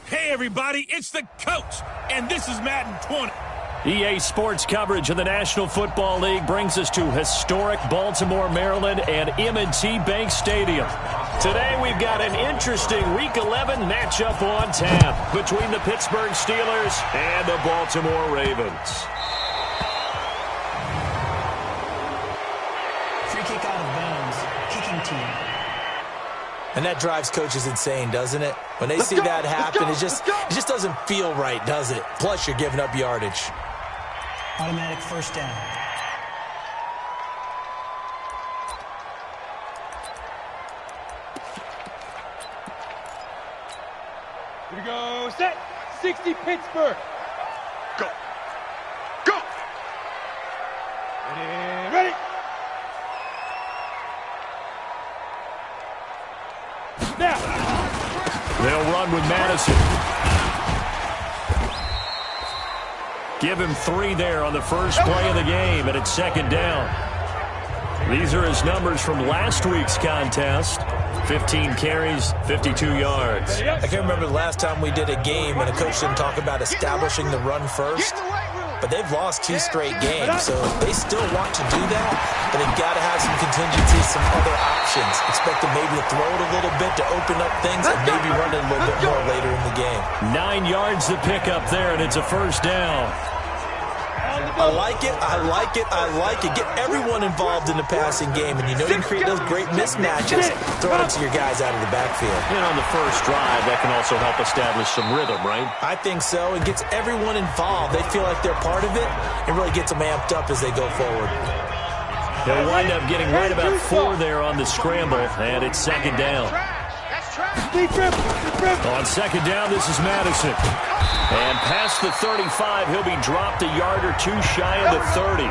Hey, everybody, it's the coach, and this is Madden 20. EA Sports coverage of the National Football League brings us to historic Baltimore, Maryland, and M&T Bank Stadium. Today, we've got an interesting Week 11 matchup on tap between the Pittsburgh Steelers and the Baltimore Ravens. Free kick out of bounds, kicking team. And that drives coaches insane, doesn't it? When they see that happen, it just doesn't feel right, does it? Plus, you're giving up yardage. Automatic first down. Here we go. Set. 60 Pittsburgh. Go. Go. Ready. Now. They'll run with Madison. Give him 3 there on the first play of the game, and it's second down. These are his numbers from last week's contest. 15 carries, 52 yards. I can remember the last time we did a game and a coach didn't talk about establishing the run first. But they've lost 2 straight games, so they still want to do that, but they've got to have some contingencies, some other options. Expect them maybe to throw it a little bit to open up things and maybe run it a little bit more later in the game. 9 yards to pick up there, and it's a first down. I like it, I like it, I like it. Get everyone involved in the passing game, and you know you can create those great mismatches. Throw it to your guys out of the backfield. And on the first drive, that can also help establish some rhythm, right? I think so. It gets everyone involved. They feel like they're part of it. It really gets them amped up as they go forward. They'll wind up getting right about 4 there on the scramble, and it's second down. On second down, this is Madison. And past the 35, he'll be dropped a yard or 2 shy of the 30.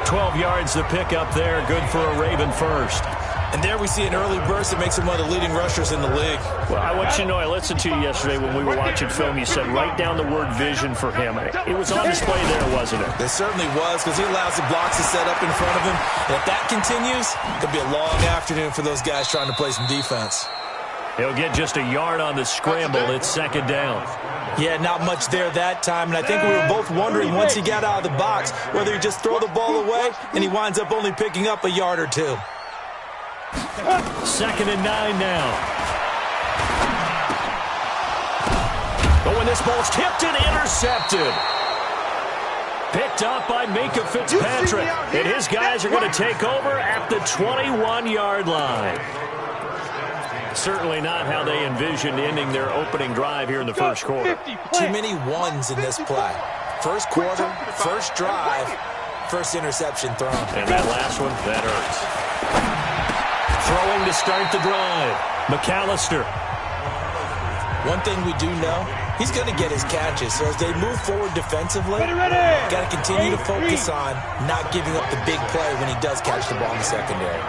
12 yards to pick up there, good for a Raven first. And there we see an early burst that makes him one of the leading rushers in the league. Well, I want you to know, I listened to you yesterday when we were watching film. You said write down the word vision for him. It was on display there, wasn't it? It certainly was, because he allows the blocks to set up in front of him. And if that continues, it could be a long afternoon for those guys trying to play some defense. He'll get just a yard on the scramble. It's second down. Yeah, not much there that time, and I think we were both wondering once he got out of the box whether he just throw the ball away and he winds up only picking up a yard or 2. Second and 9 now. But when this ball's tipped and intercepted. Picked up by Minkah Fitzpatrick. And his guys are going to take over at the 21-yard line. Certainly not how they envisioned ending their opening drive here in the first quarter. Too many ones in this play. First quarter, first drive, first interception thrown. And that last one, that hurts. Throwing to start the drive. McAllister. One thing we do know, he's going to get his catches. So as they move forward defensively, got to continue to focus on not giving up the big play when he does catch the ball in the secondary.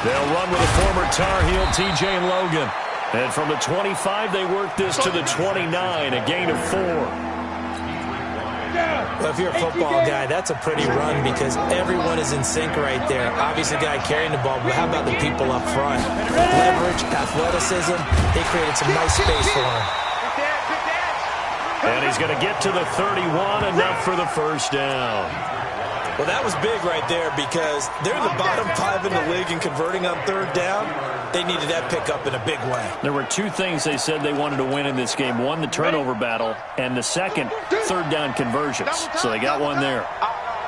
They'll run with a former Tar Heel, T.J. Logan. And from the 25, they work this to the 29, a gain of 4. Well, if you're a football guy, that's a pretty run because everyone is in sync right there. Obviously, the guy carrying the ball, but how about the people up front? Leverage, athleticism, they created some nice space for him. And he's going to get to the 31, enough for the first down. Well, that was big right there because they're in the bottom 5 in the league and converting on third down. They needed that pickup in a big way. There were 2 things they said they wanted to win in this game. One, the turnover battle, and the second, third down conversions. So they got one there.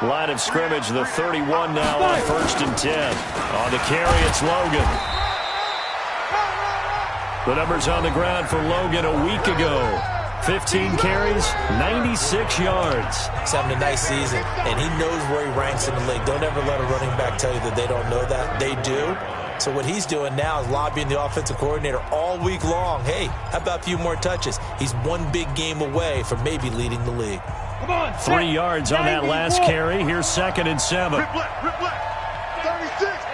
Line of scrimmage, the 31 now on first and 10. On the carry, it's Logan. The numbers on the ground for Logan a week ago. 15 carries, 96 yards. He's having a nice season, and he knows where he ranks in the league. Don't ever let a running back tell you that they don't know that. They do. So what he's doing now is lobbying the offensive coordinator all week long. Hey, how about a few more touches? He's one big game away from maybe leading the league. 3 yards on that last carry. Here's second and 7. Rip left. 36.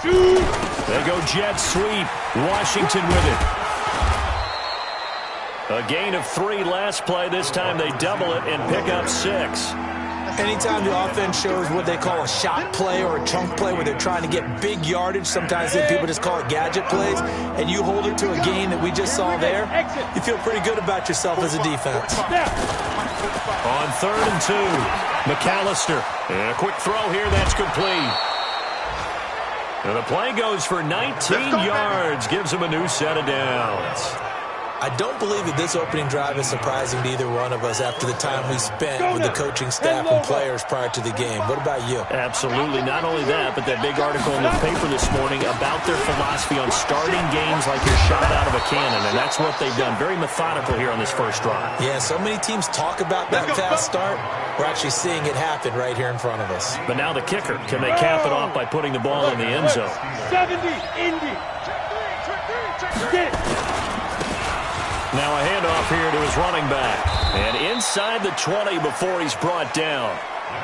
They go jet sweep. Washington with it. A gain of 3 last play. This time they double it and pick up 6. Anytime the offense shows what they call a shot play or a chunk play where they're trying to get big yardage, sometimes people just call it gadget plays, and you hold it to a gain that we just saw there, you feel pretty good about yourself as a defense. On 3rd and 2, McAllister. And a quick throw here, that's complete. And the play goes for 19 yards, gives him a new set of downs. I don't believe that this opening drive is surprising to either one of us after the time we spent with the coaching staff and players prior to the game. What about you? Absolutely. Not only that, but that big article in the paper this morning about their philosophy on starting games like you're shot out of a cannon, and that's what they've done. Very methodical here on this first drive. Yeah, so many teams talk about that fast start. We're actually seeing it happen right here in front of us. But now the kicker. Can they cap it off by putting the ball in the end zone? 70, Indy. Get it. Now a handoff here to his running back. And inside the 20 before he's brought down.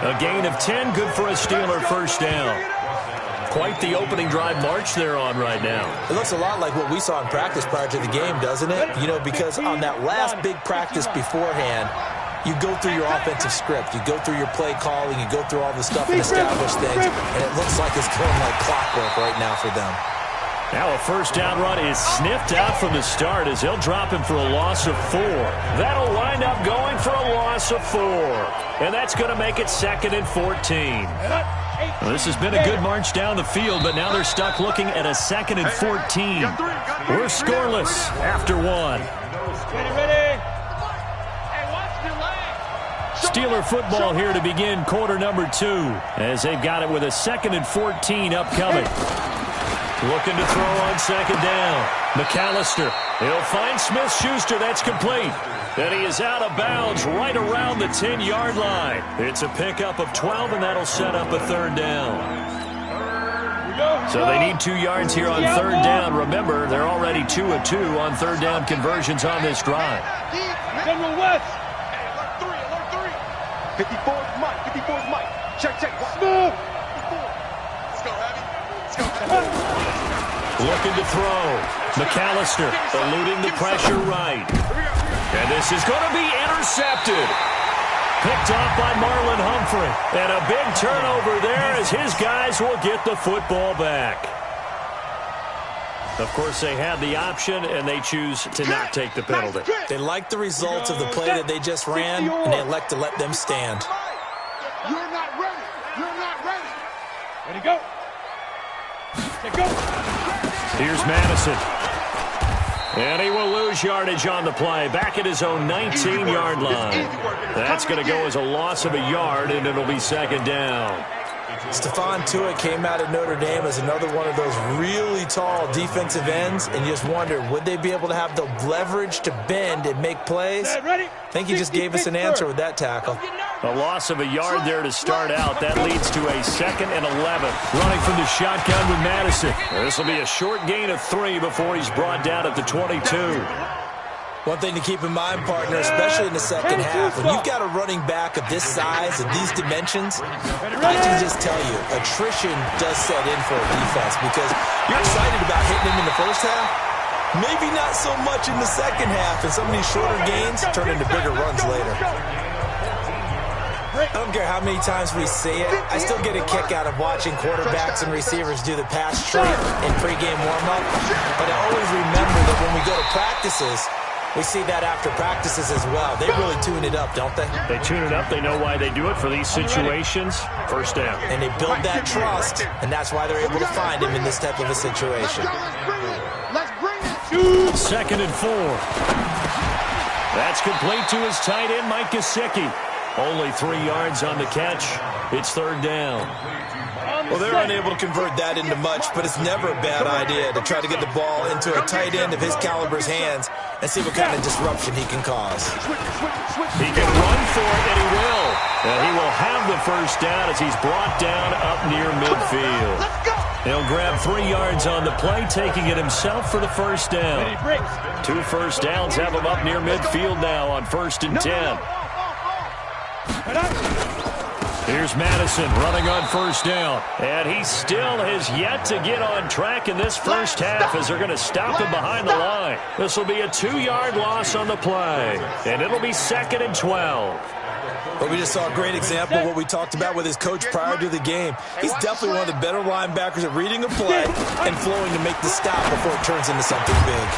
A gain of 10, good for a Steeler first down. Quite the opening drive march they're on right now. It looks a lot like what we saw in practice prior to the game, doesn't it? You know, because on that last big practice beforehand, you go through your offensive script. You go through your play calling. You go through all the stuff and establish things. And it looks like it's going like clockwork right now for them. Now a first down run is sniffed out from the start as they'll drop him for a loss of 4. That'll wind up going for a loss of 4. And that's going to make it 2nd and 14. Well, this has been a good march down the field, but now they're stuck looking at a 2nd and 14. We're scoreless after 1. Ready. Steeler football here to begin quarter number 2 as they've got it with a 2nd and 14 upcoming. Looking to throw on 2nd down. McAllister. He'll find Smith-Schuster. That's complete. And he is out of bounds right around the 10-yard line. It's a pickup of 12, and that'll set up a 3rd down. So they need 2 yards here on 3rd down. Remember, they're already 2 of 2 on 3rd down conversions on this drive. General West. 54's Mike. 54's Mike. Check. Smooth. Let's go, Abby. Let's go. Looking to throw. McAllister eluding the pressure right. And this is going to be intercepted. Picked off by Marlon Humphrey. And a big turnover there as his guys will get the football back. Of course, they had the option, and they choose to not take the penalty. They like the results of the play that they just ran, and they elect to let them stand. You're not ready. You're not ready. Ready, go. Go. Here's Madison. And he will lose yardage on the play. Back at his own 19-yard line. That's going to go as a loss of a yard, and it'll be 2nd down. Stephon Tuitt came out of Notre Dame as another one of those really tall defensive ends, and you just wonder, would they be able to have the leverage to bend and make plays? I think he just gave us an answer with that tackle. A loss of a yard there to start out. That leads to a 2nd and 11. Running from the shotgun with Madison. This will be a short gain of 3 before he's brought down at the 22. One thing to keep in mind, partner, especially in the second half, when you've got a running back of this size and these dimensions, I can just tell you, attrition does set in for a defense because you're excited about hitting him in the first half, maybe not so much in the second half, and some of these shorter gains turn into bigger runs later. I don't care how many times we see it, I still get a kick out of watching quarterbacks and receivers do the pass treat in pregame warm-up, but I always remember that when we go to practices, we see that after practices as well. They really tune it up, don't they? They tune it up. They know why they do it for these situations. First down. And they build that trust, and that's why they're able to find him in this type of a situation. Let's bring it. 2nd and 4. That's complete to his tight end, Mike Gesicki. Only 3 yards on the catch. It's 3rd down. Well, they're unable to convert that into much, but it's never a bad idea to try to get the ball into a tight end of his caliber's hands and see what kind of disruption he can cause. He can run for it, and he will. And he will have the first down as he's brought down up near midfield. He'll grab 3 yards on the play, taking it himself for the first down. 2 first downs have him up near midfield now on 1st and 10. Here's Madison running on 1st down. And he still has yet to get on track in this first half as they're going to stop him behind the line. This will be a 2-yard loss on the play. And it'll be 2nd and 12. But we just saw a great example of what we talked about with his coach prior to the game. He's definitely one of the better linebackers at reading a play and flowing to make the stop before it turns into something big.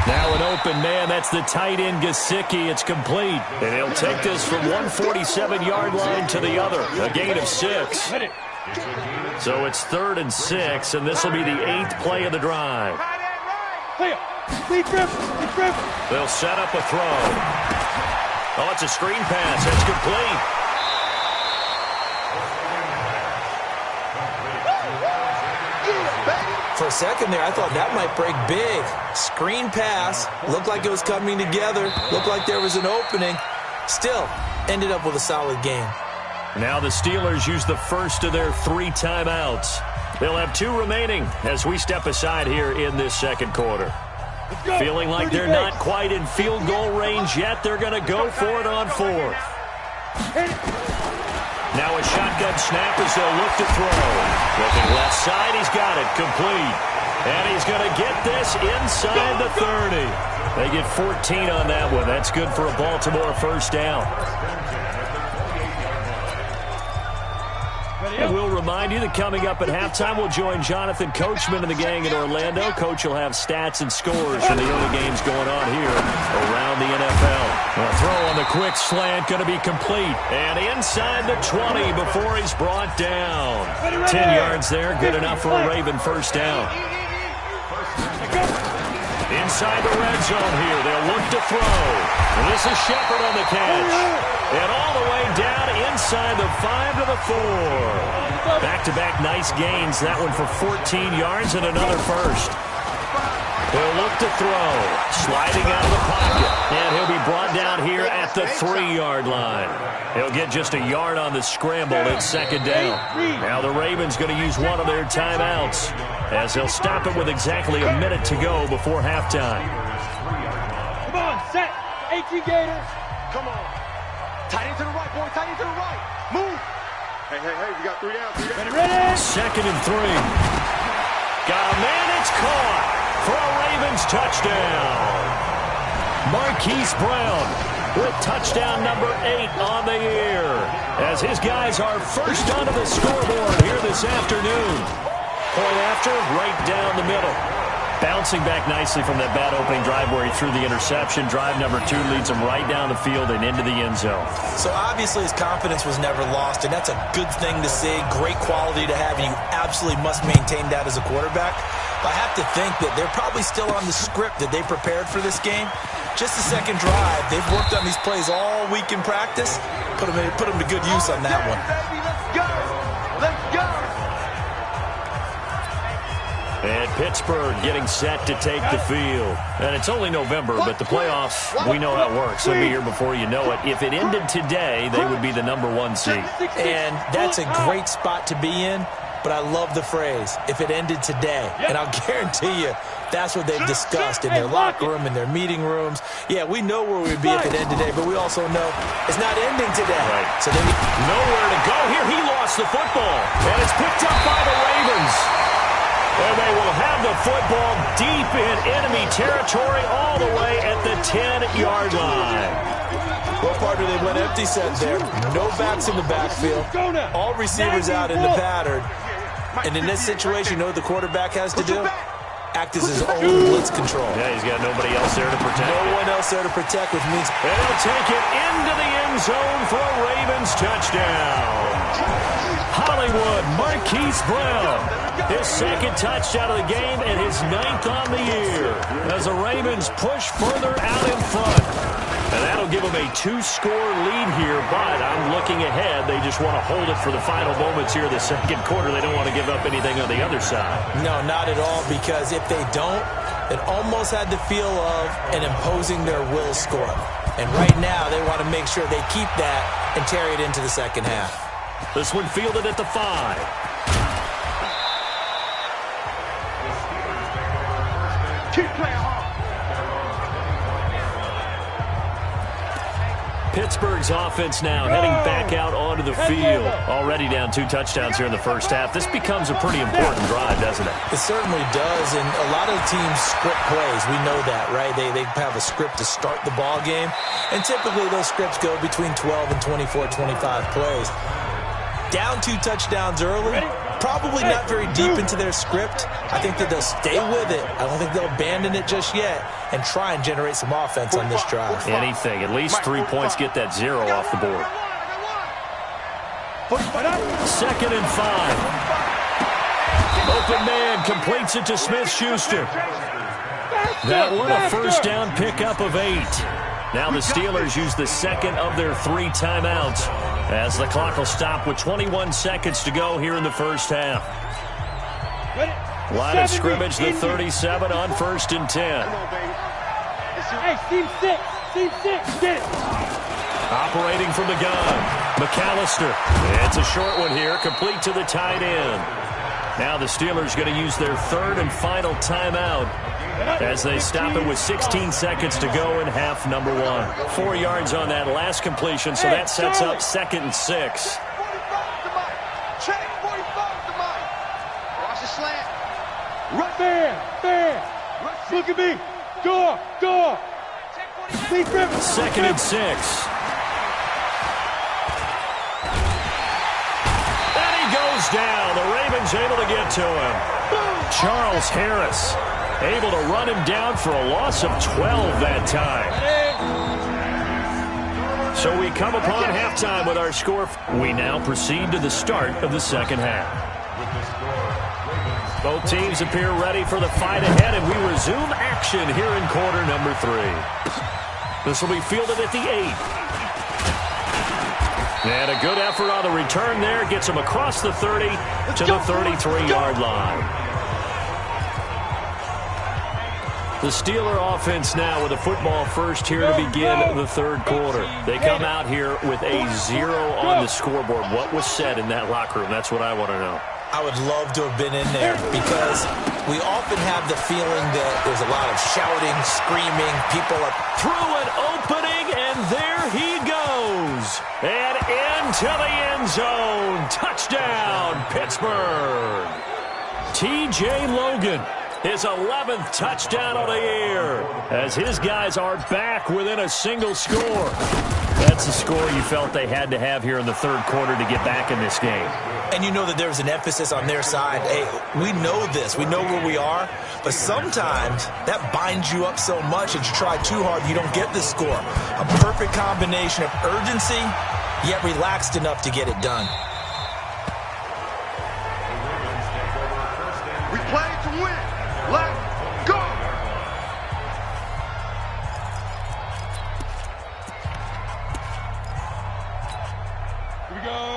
Now an open man. That's the tight end, Gesicki. It's complete. And he'll take this from 147-yard line to the other. A gain of 6. So it's 3rd and 6, and this will be the 8th play of the drive. They'll set up a throw. Oh, it's a screen pass. It's complete. For a second there, I thought that might break big. Screen pass. Looked like it was coming together. Looked like there was an opening. Still, ended up with a solid game. Now the Steelers use the first of their 3 timeouts. They'll have 2 remaining as we step aside here in this second quarter. Feeling like they're not quite in field goal range yet. They're going to go for it on 4th. Now a shotgun snap as they'll look to throw. Looking left side, he's got it. Complete. And he's going to get this inside the 30. They get 14 on that one. That's good for a Baltimore first down. And we'll remind you that coming up at halftime, we'll join Jonathan Coachman and the gang in Orlando. Coach will have stats and scores from the early games going on here around the NFL. A throw on the quick slant going to be complete. And inside the 20 before he's brought down. 10 yards there, good enough for a Raven first down. Inside the red zone here, they'll look to throw. And this is Shepard on the catch. And all the way down inside the 5 to the 4. Back-to-back nice gains. That one for 14 yards and another first. They'll look to throw. Sliding out of the pocket. And he'll be brought down here at the 3-yard line. He'll get just a yard on the scramble. It's second down. Now the Ravens going to use one of their timeouts as they'll stop it with exactly a minute to go before halftime. Come on, set. HE Gators. Come on. Tight end to the right, boy. Tight end to the right. Move. Hey, we got 3 down. Ready. Second and 3. Got a man. It's caught for a Ravens touchdown. Marquise Brown with touchdown number 8 on the year as his guys are first onto the scoreboard here this afternoon. Point after, right down the middle. Bouncing back nicely from that bad opening drive where he threw the interception. Drive number 2 leads him right down the field and into the end zone. So obviously his confidence was never lost, and that's a good thing to see. Great quality to have, and you absolutely must maintain that as a quarterback. But I have to think that they're probably still on the script that they prepared for this game. Just the second drive. They've worked on these plays all week in practice. Put them to good use on that one. Let's go. Let's go. And Pittsburgh getting set to take the field. And it's only November, but the playoffs, we know how it works. They'll be here before you know it. If it ended today, they would be the number 1 seed. And that's a great spot to be in, but I love the phrase, if it ended today. And I'll guarantee you, that's what they've discussed in their locker room, in their meeting rooms. Yeah, we know where we'd be if it ended today, but we also know it's not ending today. Right. So they nowhere to go here. He lost the football, and it's picked up by the Ravens. And they will have the football deep in enemy territory all the way at the 10-yard line. Well, partner, they went empty set there. No backs in the backfield. All receivers out in the pattern. And in this situation, you know what the quarterback has to do? Act as his own blitz control. Yeah, he's got nobody else there to protect. No one else there to protect, which means... And he'll take it into the end zone for a Ravens touchdown. Hollywood, Marquise Brown. His second touchdown of the game and his 9th on the year as the Ravens push further out in front. And that'll give them a 2-score lead here, but I'm looking ahead. They just want to hold it for the final moments here of the second quarter. They don't want to give up anything on the other side. No, not at all, because if they don't, it almost had the feel of an imposing their will score. And right now, they want to make sure they keep that and carry it into the second half. This one fielded at the 5. Pittsburgh's offense now heading back out onto the field. Already down 2 touchdowns here in the first half. This becomes a pretty important drive, doesn't it? It certainly does, and a lot of teams script plays. We know that, right? They have a script to start the ball game, and typically those scripts go between 12 and 24, 25 plays. Down 2 touchdowns early, probably not very deep into their script. I think that they'll stay with it. I don't think they'll abandon it just yet and try and generate some offense on this drive. Anything. At least 3 points, get that 0 off the board. 2nd and 5. Open man completes it to Smith-Schuster. That one a first down pickup of 8. Now the Steelers use the second of their 3 timeouts as the clock will stop with 21 seconds to go here in the first half. Line of scrimmage, the 37 on 1st and 10. Hey, team 6, get it. Operating from the gun, McAllister. It's a short one here, complete to the tight end. Now the Steelers going to use their 3rd and final timeout as they stop it with 16 seconds to go in half number 1. 4 yards on that last completion, so that sets up 2nd and 6. Watch the slant. Right there. Look at me. Door. 2nd and 6. And he goes down. The Ravens able to get to him. Charles Harris able to run him down for a loss of 12 that time. So we come upon halftime with our score. We now proceed to the start of the second half. Both teams appear ready for the fight ahead, and we resume action here in quarter number 3. This will be fielded at the 8. And a good effort on the return there. Gets him across the 30 to the 33-yard line. The Steeler offense now with a football first here to begin the 3rd quarter. They come out here with a 0 on the scoreboard. What was said in that locker room? That's what I want to know. I would love to have been in there because we often have the feeling that there's a lot of shouting, screaming, people are through an opening, and there he goes. And into the end zone. Touchdown, Pittsburgh. T.J. Logan. His 11th touchdown of the year as his guys are back within a single score. That's a score you felt they had to have here in the 3rd quarter to get back in this game. And you know that there's an emphasis on their side. Hey, we know this. We know where we are. But sometimes that binds you up so much that you try too hard, you don't get the score. A perfect combination of urgency, yet relaxed enough to get it done. We play to win. Let's go.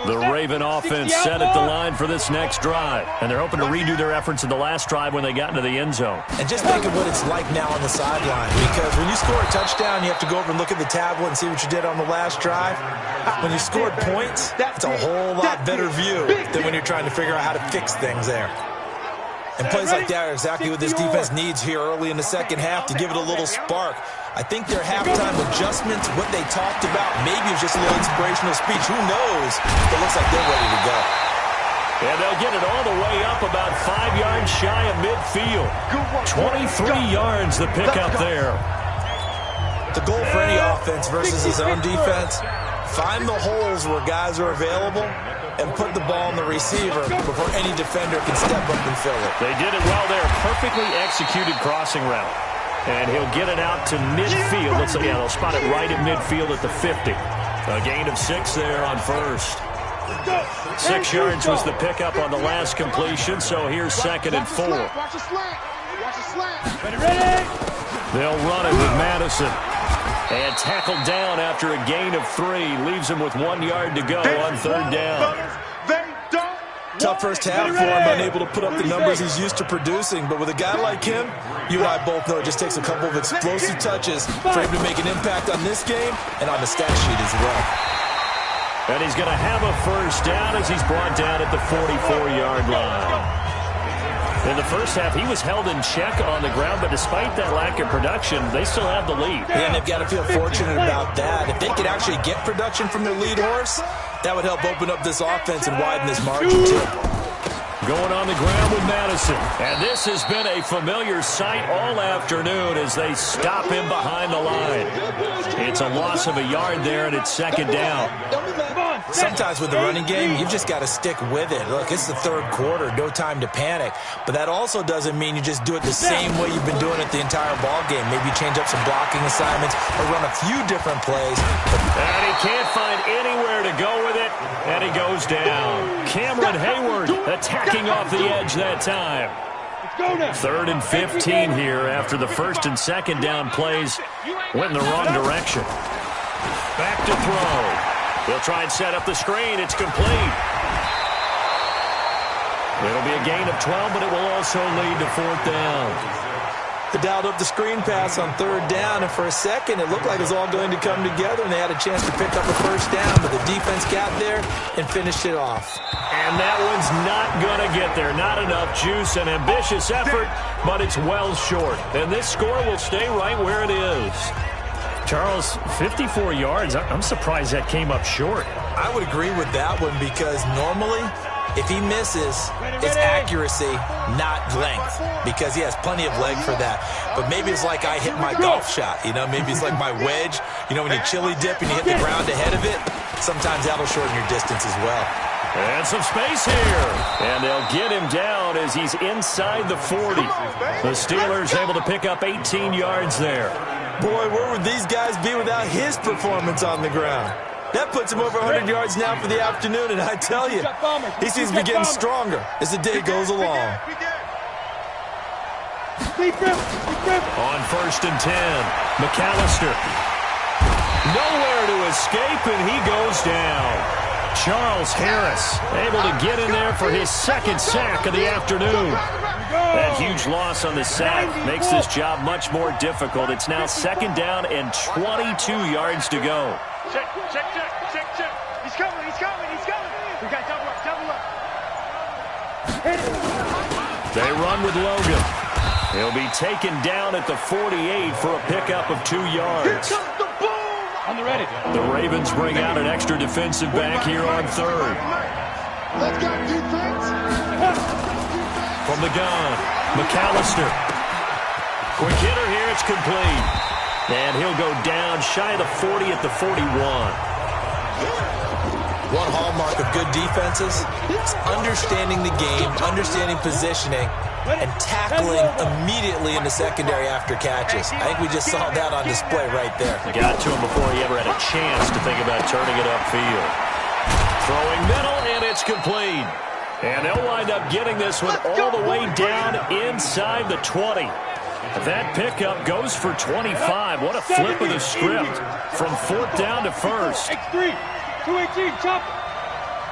The Raven offense set at the line for this next drive. And they're hoping to redo their efforts in the last drive when they got into the end zone. And just think of what it's like now on the sideline. Because when you score a touchdown, you have to go over and look at the tablet and see what you did on the last drive. When you scored points, it's a whole lot better view than when you're trying to figure out how to fix things there. And plays like that are exactly what this defense needs here early in the second half to give it a little spark. I think their halftime adjustments, what they talked about, maybe it was just a little inspirational speech. Who knows? It looks like they're ready to go. And they'll get it all the way up about 5 yards shy of midfield. 23 yards the pickup there. The goal for any offense versus his own defense, find the holes where guys are available and put the ball on the receiver before any defender can step up and fill it. They did it well there. Perfectly executed crossing route. And he'll get it out to midfield. Looks like, yeah, they'll spot it right at midfield at the 50. A gain of 6 there on first. 6 yards was the pickup on the last completion, so here's 2nd and 4. Watch the slant. Watch the slant. Ready? They'll run it with Madison. And tackled down after a gain of 3. Leaves him with 1 yard to go on 3rd down. Tough first half for him, unable to put up the numbers he's used to producing. But with a guy like him, you and I both know it just takes a couple of explosive touches for him to make an impact on this game and on the stat sheet as well. And he's going to have a first down as he's brought down at the 44-yard line. In the first half, he was held in check on the ground, but despite that lack of production, they still have the lead. Yeah, and they've got to feel fortunate about that. If they could actually get production from their lead horse, that would help open up this offense and widen this margin too. Going on the ground with Madison. And this has been a familiar sight all afternoon as they stop him behind the line. It's a loss of a yard there, and it's second down. Sometimes with the running game, you've just got to stick with it. Look, it's the third quarter, no time to panic. But that also doesn't mean you just do it the same way you've been doing it the entire ball game. Maybe change up some blocking assignments or run a few different plays. And he can't find anywhere to go with it, and he goes down. Cameron Hayward attacking off the edge that time. 3rd and 15 here after the first and second down plays went in the wrong direction. Back to throw. He'll try and set up the screen. It's complete. It'll be a gain of 12, but it will also lead to 4th down. They dialed up the screen pass on 3rd down, and for a second it looked like it was all going to come together, and they had a chance to pick up a first down, but the defense got there and finished it off. And that one's not going to get there. Not enough juice. An ambitious effort, but it's well short. And this score will stay right where it is. Charles, 54 yards. I'm surprised that came up short. I would agree with that one because normally, if he misses, it's accuracy, not length, because he has plenty of leg for that. But maybe it's like I hit my golf shot, you know? Maybe it's like my wedge. You know, when you chili dip and you hit the ground ahead of it, sometimes that'll shorten your distance as well. And some space here. And they'll get him down as he's inside the 40. The Steelers able to pick up 18 yards there. Boy, where would these guys be without his performance on the ground? That puts him over 100 yards now for the afternoon, and I tell you, he seems to be getting stronger as the day goes along. On 1st and 10, McAllister. Nowhere to escape, and he goes down. Charles Harris able to get in there for his 2nd sack of the afternoon. That huge loss on the sack makes this job much more difficult. It's now 2nd down and 22 yards to go. Check. He's coming. We got double up. They run with Logan. He'll be taken down at the 48 for a pickup of 2 yards. On the ready. The Ravens bring out an extra defensive back here on 3rd. Let's go, defense. From the gun, McAllister. Quick hitter here, it's complete. And he'll go down shy of the 40 at the 41. One hallmark of good defenses is understanding the game, understanding positioning, and tackling immediately in the secondary after catches. I think we just saw that on display right there. Got to him before he ever had a chance to think about turning it upfield. Throwing middle, and it's complete. And they'll wind up getting this one all the way down inside the 20. That pickup goes for 25. What a flip of the script from 4th down to 1st. X3, 218, chop.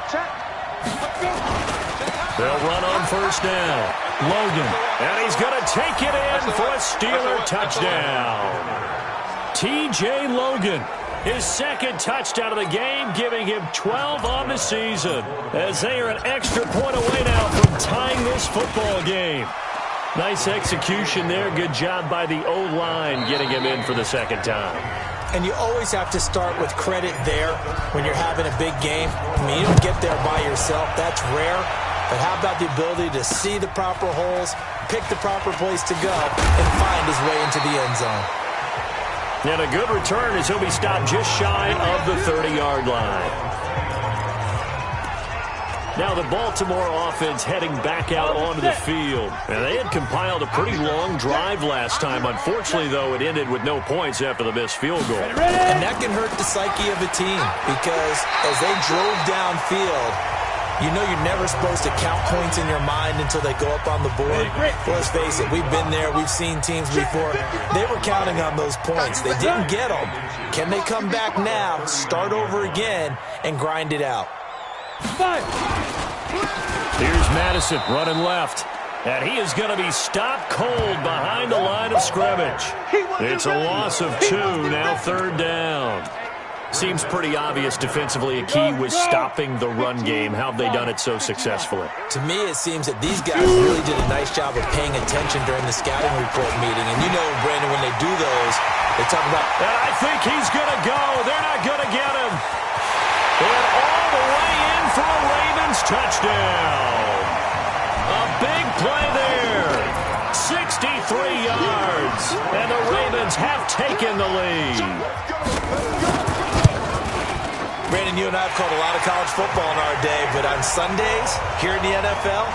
Check. They'll run on 1st down. Logan, and he's going to take it in for a Steeler touchdown. T.J. Logan, his 2nd touchdown of the game, giving him 12 on the season, as they are an extra point away now from tying this football game. Nice execution there. Good job by the O-line getting him in for the 2nd time. And you always have to start with credit there when you're having a big game. I mean, you don't get there by yourself. That's rare. But how about the ability to see the proper holes, pick the proper place to go, and find his way into the end zone? And a good return as he'll be stopped just shy of the 30-yard line. Now the Baltimore offense heading back out onto the field. And they had compiled a pretty long drive last time. Unfortunately, though, it ended with no points after the missed field goal. And that can hurt the psyche of a team because as they drove downfield, you know you're never supposed to count points in your mind until they go up on the board. Well, let's face it, we've been there. We've seen teams before. They were counting on those points. They didn't get them. Can they come back now, start over again, and grind it out? Here's Madison running left. And he is going to be stopped cold behind the line of scrimmage. It's a loss of 2, now 3rd down. Seems pretty obvious defensively. A key was stopping the run game. How have they done it so successfully? To me, it seems that these guys really did a nice job of paying attention during the scouting report meeting. And you know, Brandon, when they do those, they talk about... And I think he's going to go. They're not going to get him. And all the way in for a Ravens touchdown. A big play there. 63 yards. And the Ravens have taken the lead. Brandon, you and I have called a lot of college football in our day, but on Sundays here in the NFL,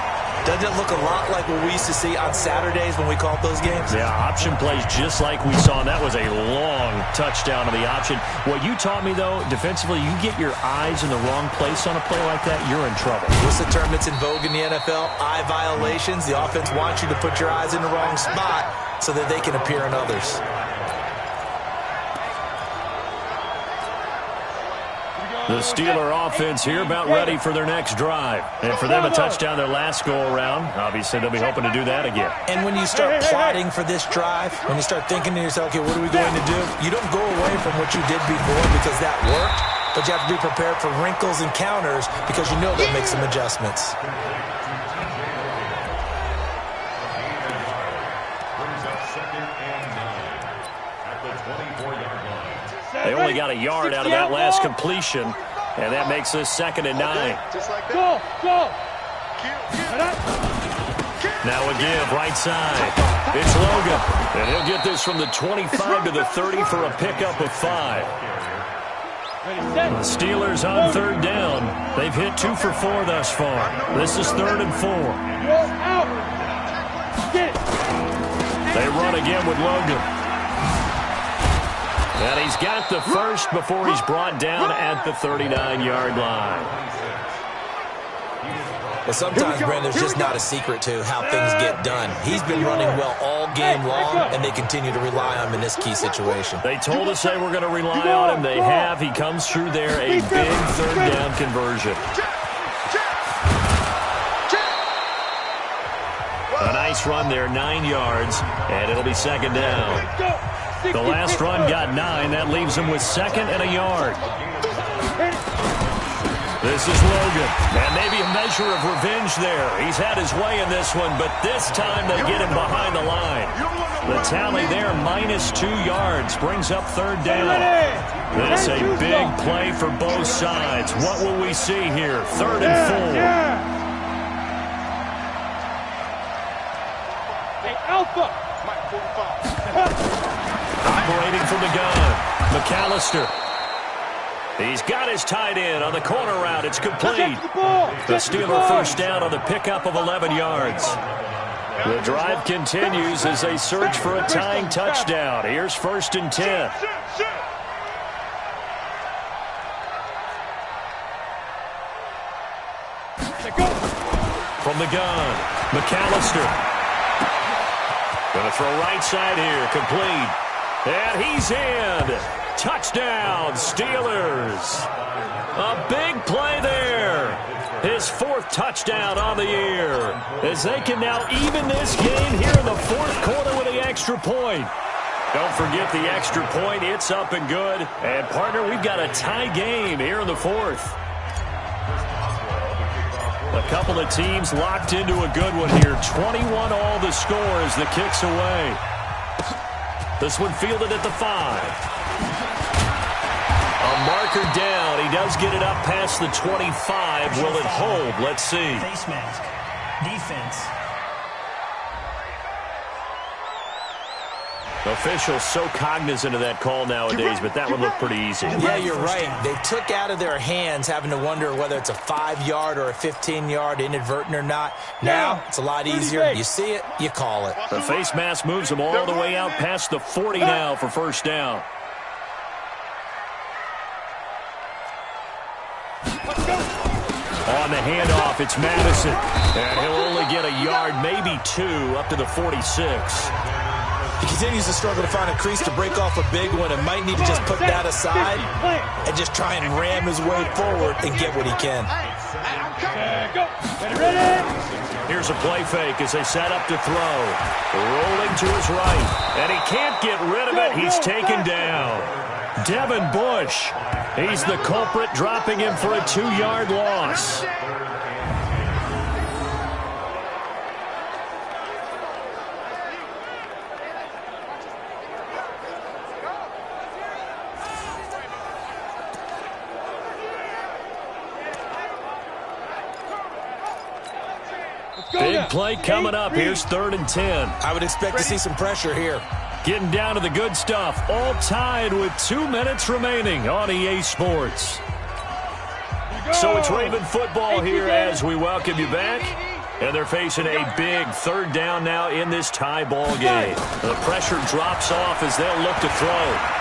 doesn't it look a lot like what we used to see on Saturdays when we called those games? Yeah, option plays just like we saw, and that was a long touchdown to the option. What you taught me, though, defensively, you get your eyes in the wrong place on a play like that, you're in trouble. What's the term that's in vogue in the NFL? Eye violations. The offense wants you to put your eyes in the wrong spot so that they can appear in others. The Steeler offense here about ready for their next drive. And for them, a touchdown their last go-around. Obviously, they'll be hoping to do that again. And when you start plotting for this drive, when you start thinking to yourself, okay, what are we going to do? You don't go away from what you did before because that worked, but you have to be prepared for wrinkles and counters because you know they'll make some adjustments. They only got a yard out of that last completion, and that makes this 2nd and 9. Go, go. Now a give, right side. It's Logan, and he'll get this from the 25 to the 30 for a pickup of 5. The Steelers on 3rd down. They've hit 2 for 4 thus far. This is 3rd and 4. They run again with Logan. And he's got the first before he's brought down at the 39-yard line. Well, sometimes, Brandon, there's just not a secret to how things get done. He's been running well all game long, and they continue to rely on him in this key situation. They told us they were going to rely on him. They have. He comes through there, a big 3rd down conversion. A nice run there, 9 yards, and it'll be 2nd down. The last run got 9. That leaves him with 2nd and a yard. This is Logan, and maybe a measure of revenge there. He's had his way in this one, but this time they get him behind the line. The tally there, -2 yards, brings up 3rd down. This a big play for both sides. What will we see here? 3rd and 4. Hey, Alpha. Operating from the gun, McAllister. He's got his tight end on the corner route. It's complete. The Steeler 1st down on the pickup of 11 yards. The drive continues as they search for a tying touchdown. Here's 1st and 10. From the gun, McAllister. Going to throw right side here, complete. And he's in. Touchdown, Steelers. A big play there. His 4th touchdown on the year. As they can now even this game here in the 4th quarter with the extra point. Don't forget the extra point. It's up and good. And, partner, we've got a tie game here in the 4th. A couple of teams locked into a good one here. 21 all the score as the kick's away. This one fielded at the 5. A marker down. He does get it up past the 25. Will it hold? Let's see. Face mask. Defense. Officials so cognizant of that call nowadays, but that one looked pretty easy. Yeah, you're right. They took out of their hands having to wonder whether it's a 5-yard or a 15-yard inadvertent or not. Now, it's a lot easier. You see it, you call it. The face mask moves them all the way out past the 40 now for 1st down. On the handoff, it's Madison. And he'll only get a yard, maybe 2, up to the 46. He continues to struggle to find a crease to break off a big one and might need to just put that aside and just try and ram his way forward and get what he can. Here's a play fake as they set up to throw. Rolling to his right, and he can't get rid of it. He's taken down. Devin Bush. He's the culprit, dropping him for a 2-yard loss. Big play coming up. Here's 3rd and 10. I would expect to see some pressure here. Getting down to the good stuff. All tied with 2 minutes remaining on EA Sports. So it's Raven football here as we welcome you back. And they're facing a big 3rd down now in this tie ball game. The pressure drops off as they'll look to throw.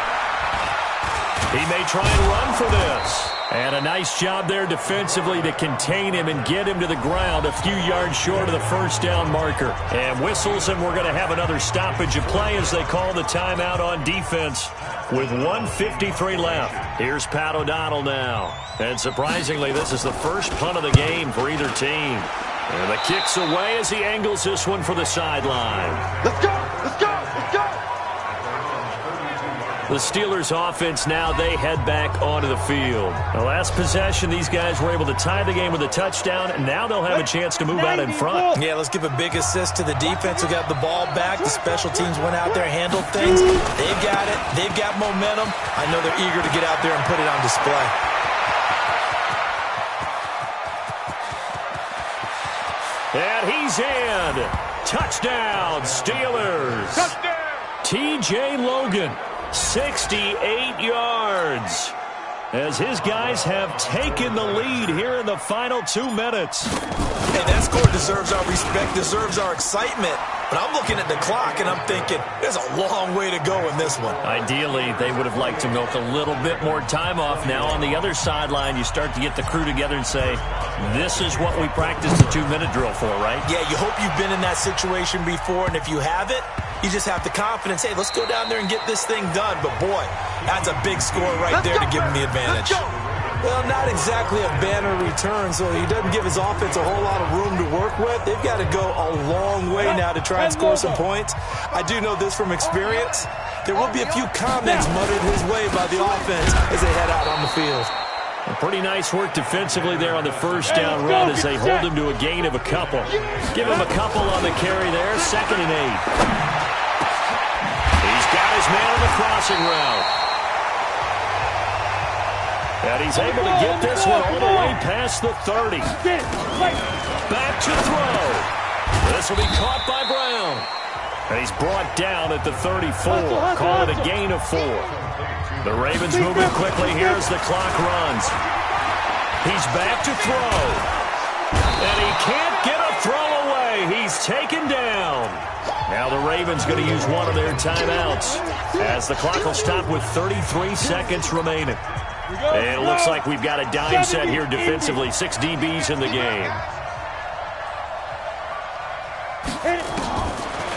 He may try and run for this. And a nice job there defensively to contain him and get him to the ground a few yards short of the 1st down marker. And whistles, and we're going to have another stoppage of play as they call the timeout on defense with 1:53 left. Here's Pat O'Donnell now. And surprisingly, this is the first punt of the game for either team. And the kick's away as he angles this one for the sideline. Let's go! Let's go! Let's go! The Steelers offense now, they head back onto the field. The last possession, these guys were able to tie the game with a touchdown, and now they'll have a chance to move out in front. Yeah, let's give a big assist to the defense who got the ball back. The special teams went out there and handled things. They've got it. They've got momentum. I know they're eager to get out there and put it on display. And he's in. Touchdown, Steelers. Touchdown! T.J. Logan. 68 yards as his guys have taken the lead here in the final 2 minutes. Hey, that score deserves our respect, deserves our excitement. But I'm looking at the clock and I'm thinking there's a long way to go in this one. Ideally, they would have liked to milk a little bit more time off. Now on the other sideline, you start to get the crew together and say, this is what we practiced the 2-minute drill for, right? Yeah, you hope you've been in that situation before, and if you haven't, you just have the confidence, hey, let's go down there and get this thing done. But, boy, that's a big score right there to give him the advantage. Well, not exactly a banner return, so he doesn't give his offense a whole lot of room to work with. They've got to go a long way now to try and score some points. I do know this from experience. There will be a few comments muttered his way by the offense as they head out on the field. Pretty nice work defensively there on the 1st down run as they hold him to a gain of a couple. Give him a couple on the carry there, 2nd and 8. He's got his man on the crossing route. And he's able to get this one all the way past the 30. Back to throw. This will be caught by Brown. And he's brought down at the 34. Call it a gain of 4. The Ravens moving quickly here as the clock runs. He's back to throw. And he can't get a throw away. He's taken down. Now the Ravens going to use one of their timeouts as the clock will stop with 33 seconds remaining. And it looks like we've got a dime set here defensively. 6 DBs in the game.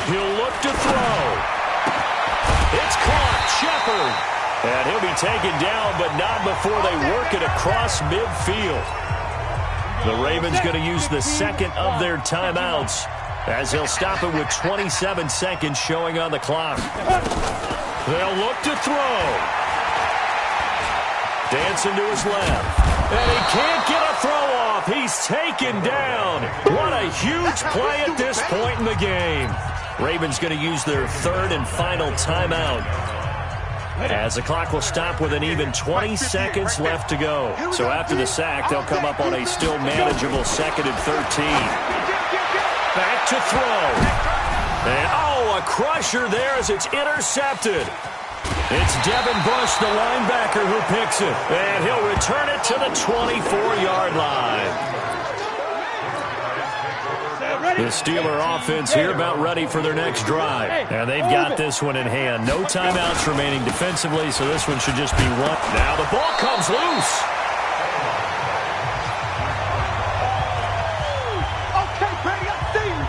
He'll look to throw. It's caught. Shepard. And he'll be taken down, but not before they work it across midfield. The Ravens going to use the 2nd of their timeouts as they'll stop it with 27 seconds showing on the clock. They'll look to throw. Dancing to his left. And he can't get a throw off. He's taken down. What a huge play at this point in the game. Ravens going to use their 3rd and final timeout as the clock will stop with an even 20 seconds left to go. So after the sack, they'll come up on a still manageable 2nd and 13. Back to throw. And, a crusher there as it's intercepted. It's Devin Bush, the linebacker, who picks it. And he'll return it to the 24-yard line. The Steeler offense here about ready for their next drive. And they've got this one in hand. No timeouts remaining defensively, so this one should just be one. Now the ball comes loose. Okay, Brady, I see you.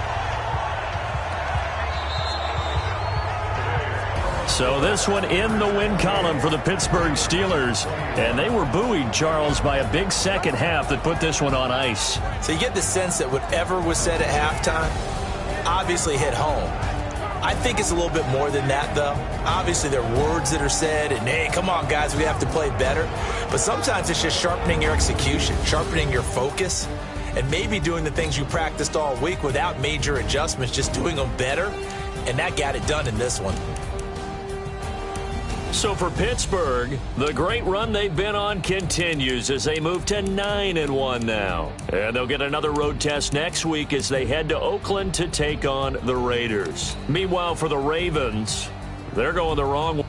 So this one in the win column for the Pittsburgh Steelers. And they were buoyed, Charles, by a big second half that put this one on ice. So you get the sense that whatever was said at halftime obviously hit home. I think it's a little bit more than that, though. Obviously, there are words that are said, and, hey, come on, guys, we have to play better. But sometimes it's just sharpening your execution, sharpening your focus, and maybe doing the things you practiced all week without major adjustments, just doing them better. And that got it done in this one. So for Pittsburgh, the great run they've been on continues as they move to 9-1 now. And they'll get another road test next week as they head to Oakland to take on the Raiders. Meanwhile, for the Ravens, they're going the wrong way.